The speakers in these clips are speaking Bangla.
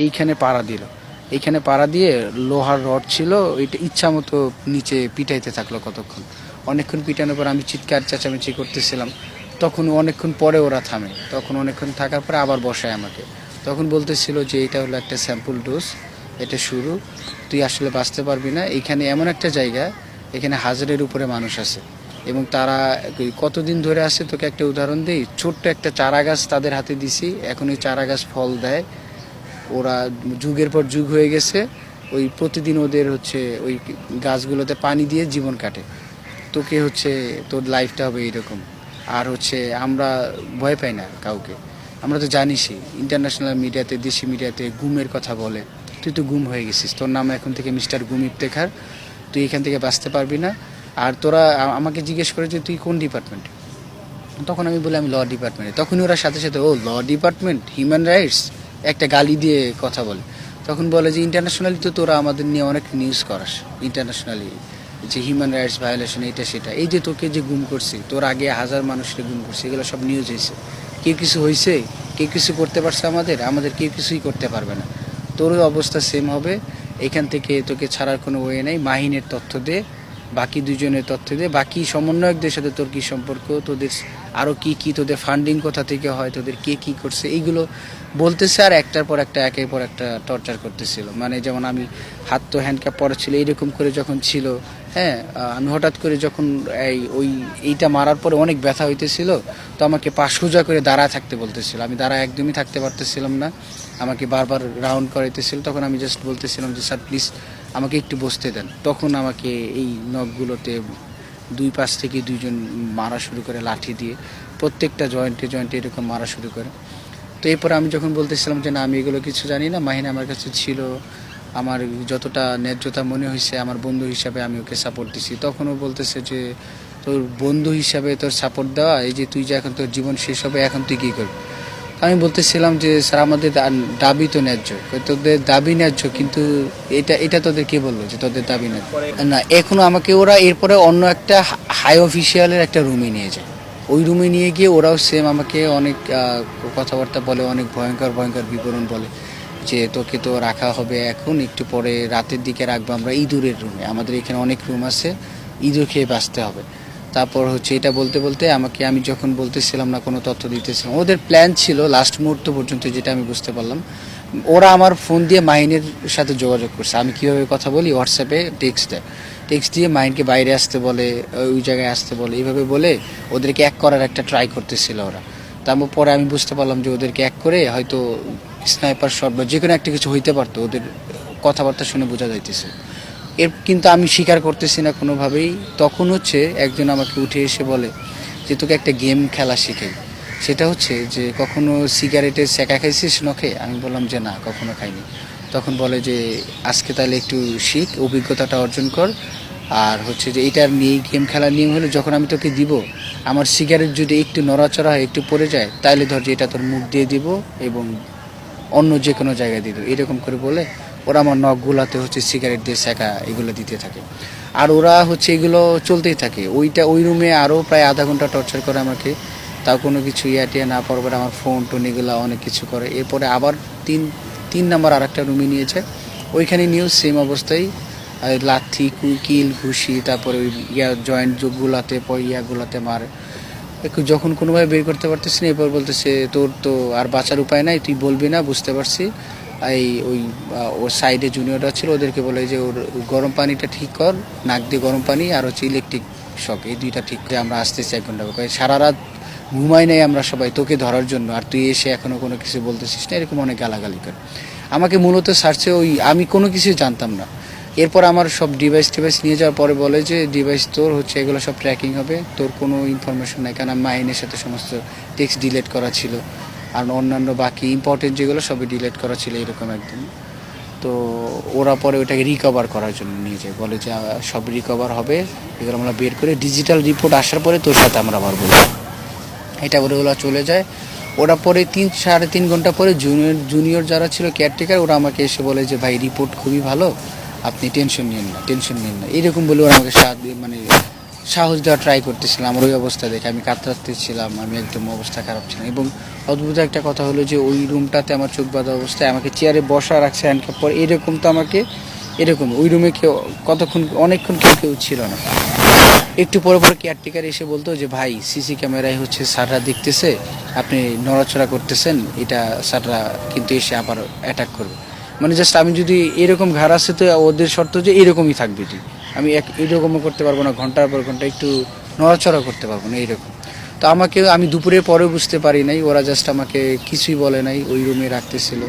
এইখানে পাড়া দিল। এইখানে পাড়া দিয়ে লোহার রড ছিল, ওইটা ইচ্ছা মতো নিচে পিটাইতে থাকলো কতক্ষণ। অনেকক্ষণ পিটানোর পর আমি চিৎকার চেঁচামেচি করতেছিলাম, তখন অনেকক্ষণ পরে ওরা থামে। তখন অনেকক্ষণ থাকার পরে আবার বসায় আমাকে। তখন বলতেছিল যে এটা হলো একটা স্যাম্পল ডোজ, এটা শুরু, তুই আসলে বাঁচতে পারবি না। এইখানে এমন একটা জায়গা, এখানে 1000-এর উপরে মানুষ আছে এবং তারা কতদিন ধরে আছে তোকে একটা উদাহরণ দিই। ছোট্ট একটা চারা গাছ তাদের হাতে দিছি, এখন ওই চারা গাছ ফল দেয়। ওরা যুগের পর যুগ হয়ে গেছে, ওই প্রতিদিন ওদের হচ্ছে ওই গাছগুলোতে পানি দিয়ে জীবন কাটে। তোকে হচ্ছে তোর লাইফটা হবে এইরকম। আর হচ্ছে আমরা ভয় পাই না কাউকে। আমরা তো জানিসই ইন্টারন্যাশনাল মিডিয়াতে, দেশি মিডিয়াতে গুমের কথা বলে। তুই তো গুম হয়ে গেছিস, তোর নাম এখন থেকে মিস্টার গুম ইফতেখার, তুই এখান থেকে বাঁচতে পারবি না। আর তোরা আমাকে জিজ্ঞেস করে যে তুই কোন ডিপার্টমেন্টে, তখন আমি বলি আমি ল ডিপার্টমেন্টে। তখনই ওরা সাথে সাথে ও ল ডিপার্টমেন্ট, হিউম্যান রাইটস, একটা গালি দিয়ে কথা বলে। তখন বলে যে ইন্টারন্যাশনালি তো তোরা আমাদের নিয়ে অনেক নিউজ করাস, ইন্টারন্যাশনালি যে হিউম্যান রাইটস ভায়োলেশন, এটা সেটা। এই যে তোকে যে গুম করছি, তোর আগে 1000 মানুষকে গুম করছি, এগুলো সব নিউজ হয়েছে। কেউ কিছু হয়েছে, কেউ কিছু করতে পারছে আমাদের কেউ কিছুই করতে পারবে না। তোরও অবস্থা সেম হবে। এখান থেকে তোকে ছাড়ার কোনো ওয়ে নেই। মাহিনের তথ্য দে, বাকি দুজনের তথ্য দে, বাকি সমন্বয়কদের সাথে তোর কী সম্পর্ক, তোদের আরও কি তোদের ফান্ডিং কোথা থেকে হয়, তোদের কে কী করছে, এইগুলো বলতেছে। আর একটার পর একটা, একের পর একটা টর্চার করতেছিল। মানে যেমন আমি হাত তো হ্যান্ডকাপ পরা ছিল, এইরকম করে যখন ছিল, হ্যাঁ, আমি হঠাৎ করে যখন এইটা মারার পরে অনেক ব্যথা হইতেছিল, তো আমাকে পা সোজা করে দাঁড়া থাকতে বলতেছিল। আমি দাঁড়া একদমই থাকতে পারতেছিলাম না, আমাকে বারবার রাউন্ড করাইতেছিল। তখন আমি জাস্ট বলতেছিলাম যে স্যার প্লিজ আমাকে একটু বসতে দেন। তখন আমাকে এই নখগুলোতে 2 পাশ থেকে 2জন মারা শুরু করে লাঠি দিয়ে, প্রত্যেকটা জয়েন্টে জয়েন্টে এরকম মারা শুরু করে। তো এরপরে আমি যখন বলতেছিলাম যে না আমি এগুলো কিছু জানি না, মাহিনা আমার কাছে ছিল, আমার যতটা ন্যায্যতা মনে হয়েছে আমার বন্ধু হিসাবে আমি ওকে সাপোর্ট দিছি। তখনও বলতেছে যে তোর বন্ধু হিসাবে তোর সাপোর্ট দেওয়া, এই যে তুই যে এখন তোর জীবন শেষ হবে, এখন তুই কী করবি। আমি বলতেছিলাম যে স্যার আমাদের দাবি তো ন্যায্য। তোদের দাবি ন্যায্য, কিন্তু এটা তোদের কে বললো যে তোদের দাবি ন্যায্য না। এখনও আমাকে ওরা এরপরে অন্য একটা হাই অফিসিয়ালের একটা রুমে নিয়ে যায়। ওই রুমে নিয়ে গিয়ে ওরাও সেম আমাকে অনেক কথাবার্তা বলে, অনেক ভয়ঙ্কর ভয়ঙ্কর বিবরণ বলে যে তোকে তো রাখা হবে এখন, একটু পরে রাতের দিকে রাখবো আমরা ইঁদুরের রুমে, আমাদের এখানে অনেক রুম আছে, ইঁদুর খেয়ে বাঁচতে হবে। তারপর হচ্ছে এটা বলতে বলতে আমাকে, আমি যখন বলতেছিলাম না, কোনো তথ্য দিতেছিলাম, ওদের প্ল্যান ছিল লাস্ট মুহূর্ত পর্যন্ত, যেটা আমি বুঝতে পারলাম, ওরা আমার ফোন দিয়ে মাহিনের সাথে যোগাযোগ করছে। আমি কীভাবে কথা বলি, হোয়াটসঅ্যাপে টেক্সট দিয়ে মাহিনকে বাইরে আসতে বলে, ওই জায়গায় আসতে বলে, এইভাবে বলে ওদেরকে এক করার একটা ট্রাই করতেছিল ওরা। তারপর পরে আমি বুঝতে পারলাম যে ওদেরকে এক করে হয়তো স্নাইপার শট বা যে কোনো একটা কিছু হইতে পারতো, ওদের কথাবার্তা শুনে বোঝা যাইতেছে। কিন্তু আমি স্বীকার করতেছি না কোনোভাবেই। তখন হচ্ছে একজন আমাকে উঠে এসে বলে যে তোকে একটা গেম খেলা শিখাই, সেটা হচ্ছে যে কখনো সিগারেটের সেকা খাইছিস নখে। আমি বললাম যে না, কখনো খাইনি। তখন বলে যে আজকে তাহলে একটু শিখ, অভিজ্ঞতাটা অর্জন কর। আর হচ্ছে যে এটার নিয়ে গেম খেলার নিয়ম হলো, যখন আমি তোকে দিব, আমার সিগারেট যদি একটু নড়াচড়া হয়, একটু পড়ে যায়, তাহলে ধর যে এটা তোর মুখ দিয়ে দিব এবং অন্য যে কোনো জায়গায় দিয়ে দেবো, এরকম করে বলে ওরা আমার নখগুলাতে হচ্ছে সিগারেট দিয়ে সেকা এগুলো দিতে থাকে। আর ওরা হচ্ছে এগুলো চলতেই থাকে। ওই রুমে আরও প্রায় আধা ঘন্টা টর্চার করে আমাকে, তাও কোনো কিছু টিয়া না পাওয়ার পরে আমার ফোন টোন এগুলো অনেক কিছু করে। এরপরে আবার তিন নাম্বার আর একটা রুমে নিয়েছে, ওইখানে নিয়েও সেম অবস্থায় লাথি কিল ঘুষি, তারপরে ওই জয়েন্ট যোগগুলাতে ইয়াগুলাতে মারে। যখন কোনোভাবে বের করতে পারতেছি না, এরপর বলতেছে তোর তো আর বাঁচার উপায় নাই, তুই বলবি না, বুঝতে পারছি। ওর সাইডে জুনিয়ররা ছিল, ওদেরকে বলে যে ওর গরম পানিটা ঠিক কর, নাক দিয়ে গরম পানি আর হচ্ছে ইলেকট্রিক শক, এই দুইটা ঠিক করে আমরা আসতেছি 1 ঘন্টা। সারা রাত ঘুমাই নাই আমরা সবাই তোকে ধরার জন্য, আর তুই এসে এখনও কোনো কিছু বলতেছিস না, এরকম অনেক গালাগালি করে আমাকে। মূলত সার্চে আমি কোনো কিছু জানতাম না। এরপর আমার সব ডিভাইস নিয়ে যাওয়ার পরে বলে যে ডিভাইস তোর হচ্ছে এগুলো সব ট্র্যাকিং হবে, তোর কোনো ইনফরমেশন নাই, কারণ মাহিনের সাথে সমস্ত টেক্সট ডিলিট করা ছিল, আর অন্যান্য বাকি ইম্পর্টেন্ট যেগুলো সবই ডিলিট করা ছিল, এরকম একদম। তো ওরা পরে ওটাকে রিকভার করার জন্য নিয়ে যায়, বলে যে সব রিকভার হবে, এগুলো আমরা বের করে ডিজিটাল রিপোর্ট আসার পরে তোর সাথে আমরা আবার বলবো, এটা বলে ওরা চলে যায়। ওরা পরে 3-3.5 ঘন্টা পরে জুনিয়র যারা ছিল কেয়ারটেকার, ওরা আমাকে এসে বলে যে ভাই রিপোর্ট খুবই ভালো, আপনি টেনশন নিন না, এরকম বলে ওরা আমাকে সাহস দেওয়ার ট্রাই করতেছিলাম। আমার ওই অবস্থা দেখে আমি কাতরাতেছিলাম, আমি একদম অবস্থা খারাপ ছিল। এবং অদ্ভুত একটা কথা হলো যে ওই রুমটাতে আমার চোখ বাঁধা অবস্থায় আমাকে চেয়ারে বসা রাখছে হ্যান্ডকাপ পরে, এরকম তো আমাকে এরকম ওই রুমে কেউ কতক্ষণ অনেকক্ষণ কেউ কেউ ছিল না। একটু পরে পরে কেয়ারটেকার এসে বলতো যে ভাই সিসি ক্যামেরায় হচ্ছে স্যাররা দেখতেছে আপনি নড়াচড়া করতেছেন, এটা স্যাররা কিন্তু এসে আবার অ্যাটাক করবে। মানে জাস্ট আমি যদি এরকম ঘাড় আছে তো ওদের শর্ত যে এরকমই থাকবে, তুই আমি এরকমও করতে পারবো না, ঘন্টার পর ঘন্টা একটু নড়াচড়া করতে পারবো না এইরকম। তো আমাকে আমি দুপুরের পরেও বুঝতে পারি নাই, ওরা জাস্ট আমাকে কিছুই বলে নাই, ওই রুমে রাখতেছিল।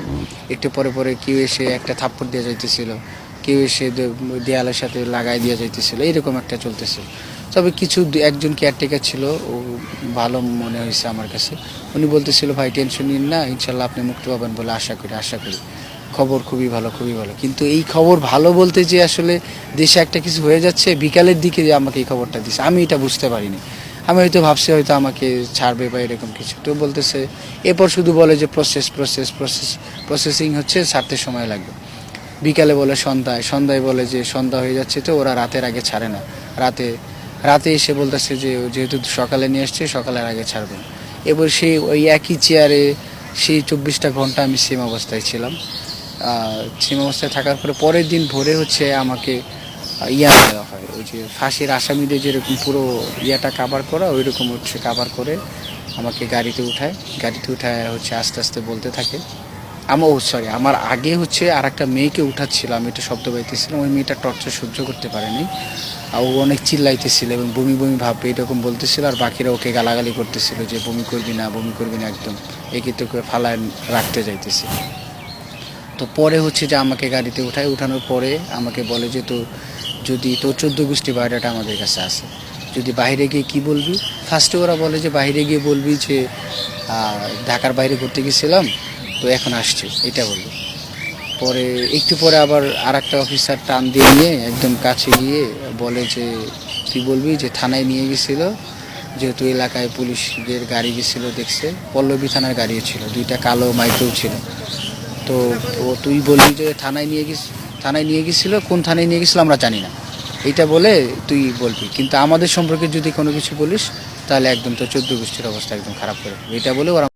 একটু পরে পরে কেউ এসে একটা থাপ্পড় দিয়ে যাইতেছিল, কেউ এসে দেয়ালের সাথে লাগাই দিয়ে যাইতেছিল, এরকম একটা চলতেছিল। তবে কিছু একজন কেয়ারটেকার ছিল, ও ভালো মনে হয়েছে আমার কাছে। উনি বলতেছিল ভাই টেনশন নিন না, ইনশাল্লাহ আপনি মুক্তি পাবেন বলে আশা করি, আশা করি। খবর খুবই ভালো, খুবই ভালো। কিন্তু এই খবর ভালো বলতে যে আসলে দেশে একটা কিছু হয়ে যাচ্ছে বিকালের দিকে যে আমাকে এই খবরটা দিচ্ছে, আমি এটা বুঝতে পারিনি। আমি হয়তো ভাবছি হয়তো আমাকে ছাড়বে বা এরকম কিছু। তো বলতেছে এরপর শুধু বলে যে প্রসেসিং হচ্ছে, ছাড়তে সময় লাগবে। বিকালে বলে সন্ধ্যায় বলে যে সন্ধ্যা হয়ে যাচ্ছে, তো ওরা রাতের আগে ছাড়ে না। রাতে রাতে এসে বলতেছে যে যেহেতু সকালে নিয়ে আসছে সকালের আগে ছাড়বেন। এবার সেই ওই একই চেয়ারে সেই 24টা ঘন্টা আমি সেম অবস্থায় ছিলাম। সেম অবস্থায় থাকার পরে পরের দিন ভোরে হচ্ছে আমাকে দেওয়া হয়, ওই যে ফাঁসির আসামিদের যেরকম পুরো ইয়াটা কাভার করা, ওই রকম হচ্ছে কাভার করে আমাকে গাড়িতে উঠায় হচ্ছে আস্তে আস্তে বলতে থাকে। আমার আগে হচ্ছে আর একটা মেয়েকে উঠাচ্ছিল, আমি একটু শব্দ পাইতেছিলাম, ওই মেয়েটা টর্চার সহ্য করতে পারেনি। আর ও অনেক চিল্লাইতেছিল এবং বমি বমি ভাব এরকম বলতেছিল, আর বাকিরা ওকে গালাগালি করতেছিল যে বমি করবি না একদম, একে তো করে ফালায় রাখতে যাইতেছে। তো পরে হচ্ছে যে আমাকে গাড়িতে উঠানোর পরে আমাকে বলে যে তো যদি তোর 14 গোষ্ঠী বায়োডাটা আমাদের কাছে আছে, যদি বাইরে গিয়ে কি বলবি। ফার্স্টে ওরা বলে যে বাইরে গিয়ে বলবি যে ঢাকার বাইরে ঘুরতে গেছিলাম, তো এখন আসছে, এটা বলবো। পরে একটু পরে আবার আর একটা অফিসার টান দিয়ে নিয়ে একদম কাছে গিয়ে বলে যে তুই বলবি যে থানায় নিয়ে গেছিল, যেহেতু এলাকায় পুলিশদের গাড়ি গেছিলো দেখছে, পল্লবী থানার গাড়িও ছিল, 2টা কালো মাইক্রো ছিল। তো তুই বলবি যে থানায় নিয়ে গেছিলো, কোন থানায় নিয়ে গেছিলো আমরা জানি না, এইটা বলে তুই বলবি। কিন্তু আমাদের সম্পর্কে যদি কোনো কিছু বলিস তাহলে একদম তো 14 গোষ্ঠীর অবস্থা একদম খারাপ করে দেবে, এটা বলে ওরা